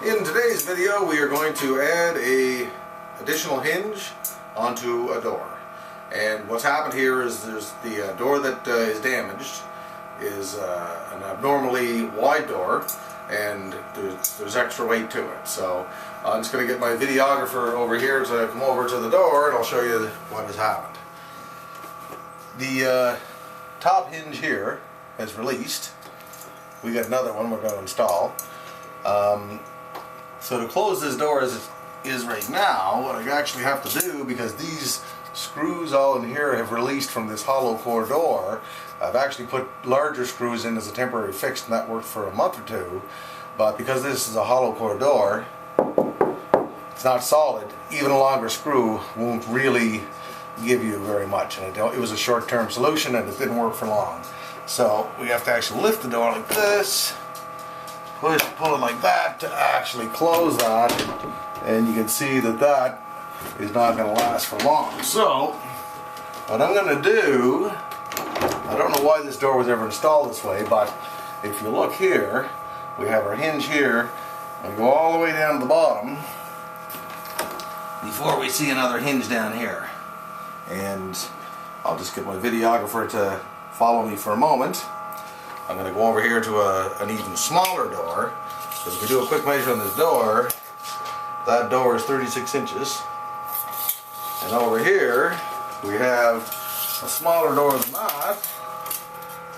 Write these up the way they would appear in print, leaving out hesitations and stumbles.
In today's video we are going to add a additional hinge onto a door. And what's happened here is there's the door that is damaged is an abnormally wide door, and there's extra weight to it. So I'm just going to get my videographer over here to come over to the door and I'll show you what has happened. The top hinge here is released. We got another one we're going to install. So to close this door as it is right now, what I actually have to do, because these screws all in here have released from this hollow core door, I've actually put larger screws in as a temporary fix, and that worked for a month or two. But because this is a hollow core door, it's not solid, even a longer screw won't really give you very much. And it was a short-term solution and it didn't work for long. So we have to actually lift the door like this, pull it like that to actually close that, and you can see that that is not going to last for long. So what I'm going to do, I don't know why this door was ever installed this way, but if you look here, we have our hinge here and go all the way down to the bottom before we see another hinge down here. And I'll just get my videographer to follow me for a moment. I'm going to go over here to an even smaller door, because if we do a quick measure on this door, that door is 36 inches. And over here we have a smaller door than that.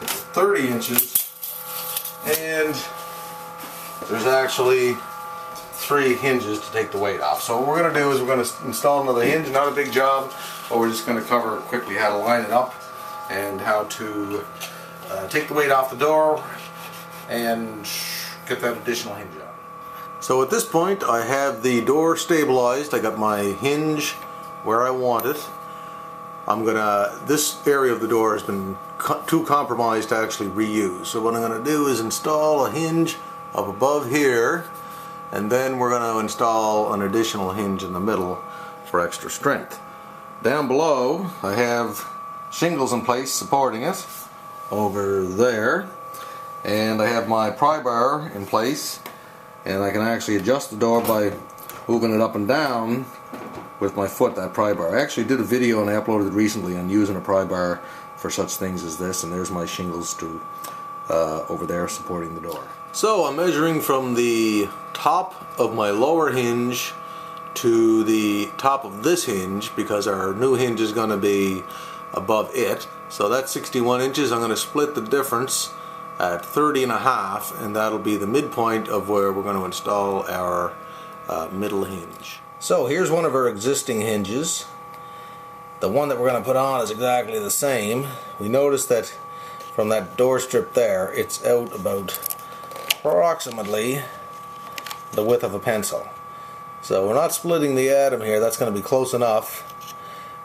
It's 30 inches, and there's actually 3 hinges to take the weight off. So what we're going to do is we're going to install another hinge. Not a big job, but we're just going to cover quickly how to line it up and how to take the weight off the door and get that additional hinge on. So at this point I have the door stabilized. I got my hinge where I want it. This area of the door has been too compromised to actually reuse. So what I'm going to do is install a hinge up above here, and then we're going to install an additional hinge in the middle for extra strength. Down below I have shingles in place supporting it over there, and I have my pry bar in place, and I can actually adjust the door by moving it up and down with my foot, that pry bar. I actually did a video and I uploaded it recently on using a pry bar for such things as this, and there's my shingles to over there supporting the door. So I'm measuring from the top of my lower hinge to the top of this hinge, because our new hinge is going to be above it. So that's 61 inches. I'm going to split the difference at 30.5, and that'll be the midpoint of where we're going to install our middle hinge. So here's one of our existing hinges. The one that we're going to put on is exactly the same. We notice that from that door strip there, it's out about approximately the width of a pencil. So we're not splitting the atom here. That's going to be close enough.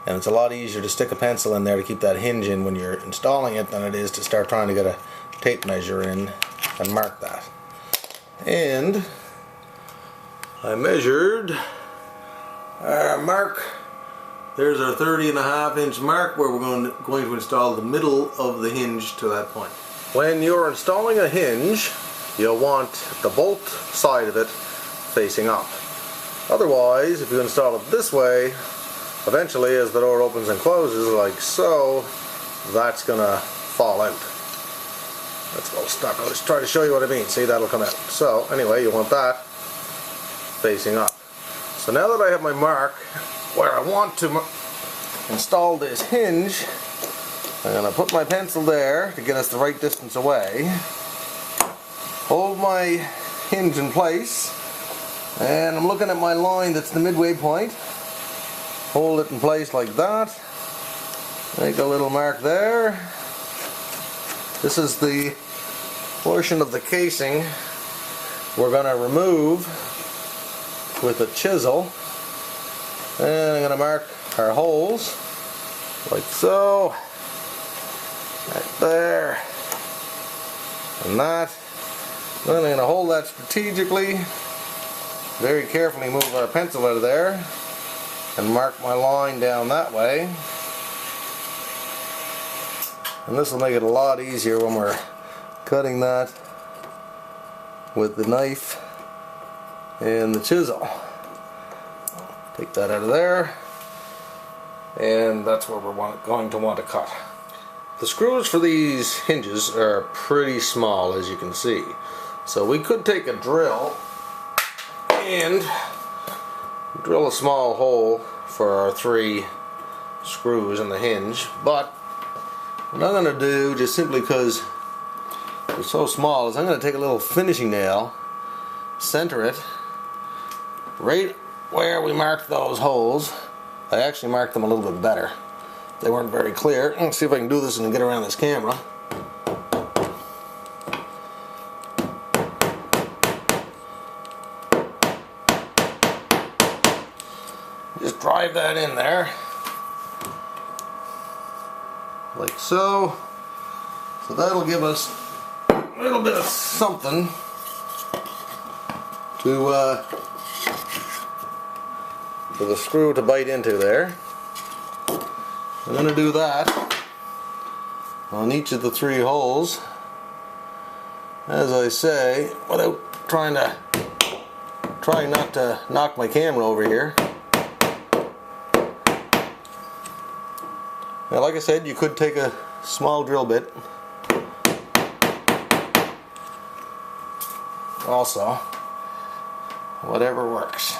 And it's a lot easier to stick a pencil in there to keep that hinge in when you're installing it than it is to start trying to get a tape measure in and mark that. And I measured our mark. There's our 30.5 inch mark where we're going to install the middle of the hinge to that point. When you're installing a hinge, you'll want the bolt side of it facing up. Otherwise, if you install it this way, eventually, as the door opens and closes, like so, that's gonna fall out. Let's go stuck. I'll just try to show you what I mean. See, that'll come out. So, anyway, you want that facing up. So now that I have my mark where I want to install this hinge, I'm gonna put my pencil there to get us the right distance away. Hold my hinge in place, and I'm looking at my line that's the midway point. Hold it in place like that. Make a little mark there. This is the portion of the casing we're going to remove with a chisel. And I'm going to mark our holes like so. Right there. And that. Then I'm going to hold that strategically. Very carefully move our pencil out of there and mark my line down that way. And this will make it a lot easier when we're cutting that with the knife and the chisel. Take that out of there, and that's where we're going to want to cut. The screws for these hinges are pretty small, as you can see, so we could take a drill and drill a small hole for our 3 screws in the hinge, but what I'm going to do, just simply because they're so small, is I'm going to take a little finishing nail, center it right where we marked those holes. I actually marked them a little bit better. They weren't very clear. Let's see if I can do this and get around this camera. Just drive that in there, like so. So that'll give us a little bit of something to for the screw to bite into there. I'm going to do that on each of the 3 holes, as I say, without trying not to knock my camera over here. Now, like I said, you could take a small drill bit also, whatever works.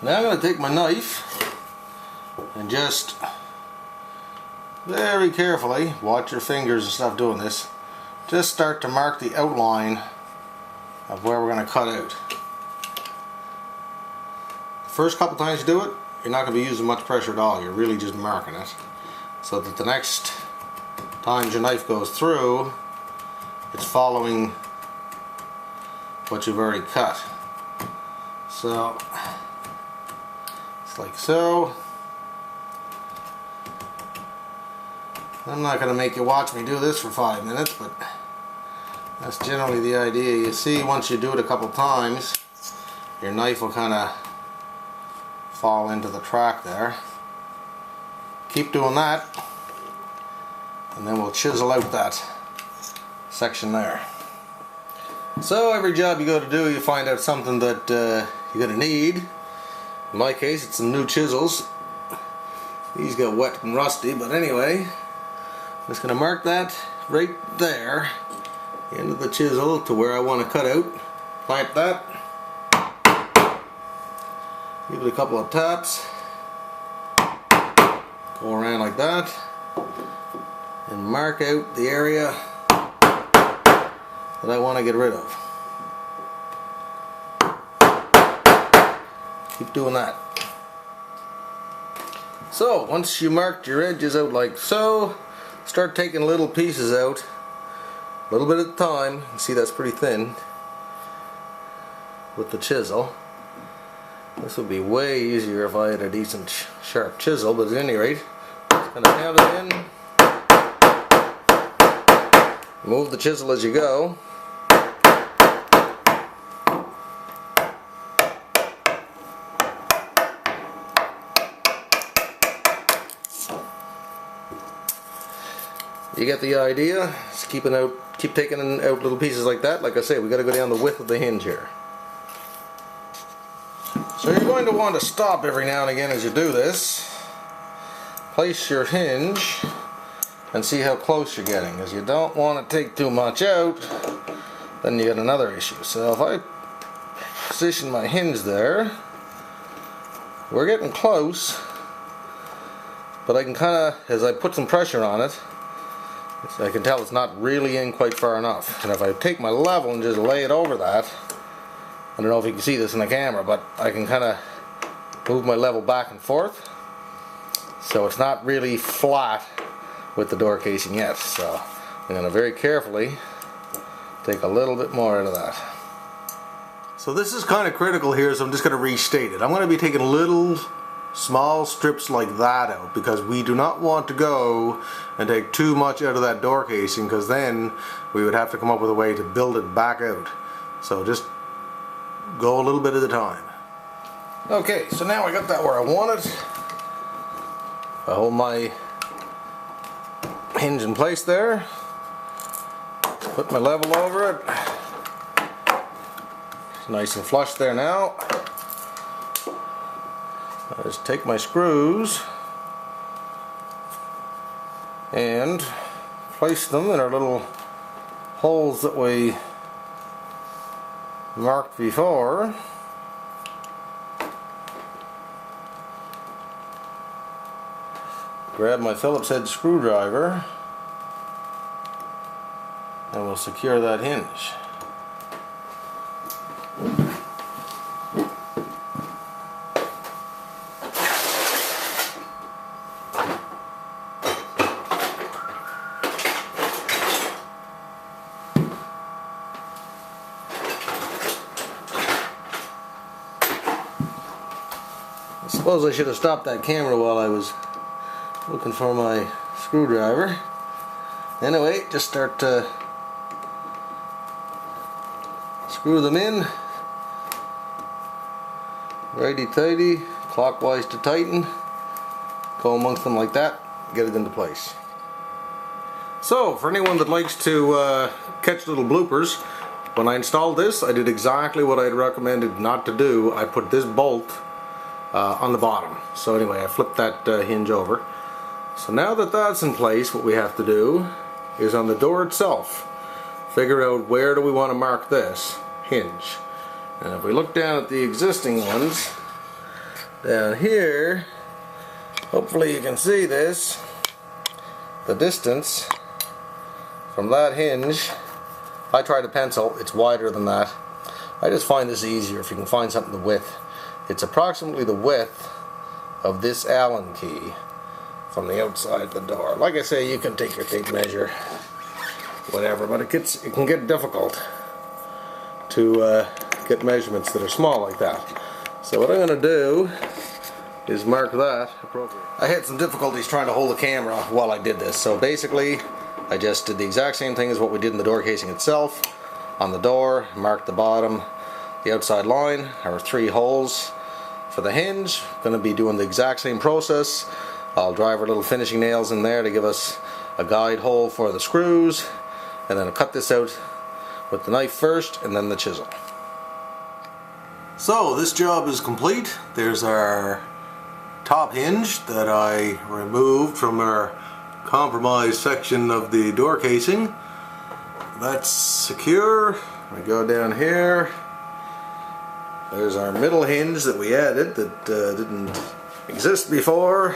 Now I'm going to take my knife and just very carefully, watch your fingers and stuff doing this, just start to mark the outline of where we're going to cut out. The first couple times you do it, you're not going to be using much pressure at all. You're really just marking it, so that the next time your knife goes through, it's following what you've already cut. So like so. I'm not going to make you watch me do this for 5 minutes, but that's generally the idea. You see, once you do it a couple times, your knife will kind of fall into the track there. Keep doing that, and then we'll chisel out that section there. So every job you go to do, you find out something that you're going to need. In my case, it's some new chisels. These got wet and rusty, but anyway, I'm just going to mark that right there, the end of the chisel, to where I want to cut out. Clamp that. Give it a couple of taps. Go around like that. And mark out the area that I want to get rid of. Keep doing that. So once you marked your edges out like so, start taking little pieces out, a little bit at a time. See, that's pretty thin with the chisel. This would be way easier if I had a decent sharp chisel, but at any rate, just going to have it in. Move the chisel as you go. You get the idea. Just keep taking out little pieces like that. Like I say, we got to go down the width of the hinge here. So you're going to want to stop every now and again as you do this. Place your hinge and see how close you're getting, because you don't want to take too much out, then you get another issue. So if I position my hinge there, we're getting close, but I can kind of, as I put some pressure on it, I can tell it's not really in quite far enough. And if I take my level and just lay it over that, I don't know if you can see this in the camera, but I can kind of move my level back and forth, so it's not really flat with the door casing yet. So I'm going to very carefully take a little bit more out of that. So this is kind of critical here, so I'm just going to restate it. I'm going to be taking little small strips like that out, because we do not want to go and take too much out of that door casing, because then we would have to come up with a way to build it back out. So just go a little bit at a time. Okay, so now I got that where I want it. I hold my hinge in place there, put my level over it, nice and flush there now. I just take my screws and place them in our little holes that we marked before. Grab my Phillips head screwdriver and we'll secure that hinge. I suppose I should have stopped that camera while I was looking for my screwdriver. Anyway, just start to screw them in. Righty-tighty, clockwise to tighten. Go amongst them like that, get it into place. So, for anyone that likes to catch little bloopers, when I installed this, I did exactly what I'd recommended not to do. I put this bolt on the bottom. So anyway, I flipped that hinge over. So now that that's in place, what we have to do is on the door itself, figure out where do we want to mark this hinge. And if we look down at the existing ones, down here, hopefully you can see this, the distance from that hinge, I tried a pencil, it's wider than that. I just find this easier if you can find something the width. It's approximately the width of this Allen key from the outside of the door. Like I say, you can take your tape measure, whatever, but it can get difficult to get measurements that are small like that. So what I'm going to do is mark that appropriately. I had some difficulties trying to hold the camera while I did this, so basically I just did the exact same thing as what we did in the door casing itself. On the door, marked the bottom, the outside line, our 3 holes for the hinge. Going to be doing the exact same process. I'll drive our little finishing nails in there to give us a guide hole for the screws, and then I'll cut this out with the knife first and then the chisel. So this job is complete. There's our top hinge that I removed from our compromised section of the door casing. That's secure. We go down here. There's our middle hinge that we added that didn't exist before.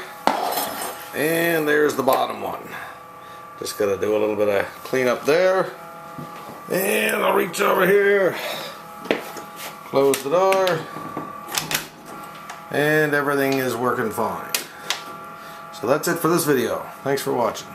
And there's the bottom one. Just gotta do a little bit of cleanup there. And I'll reach over here, close the door, and everything is working fine. So that's it for this video. Thanks for watching.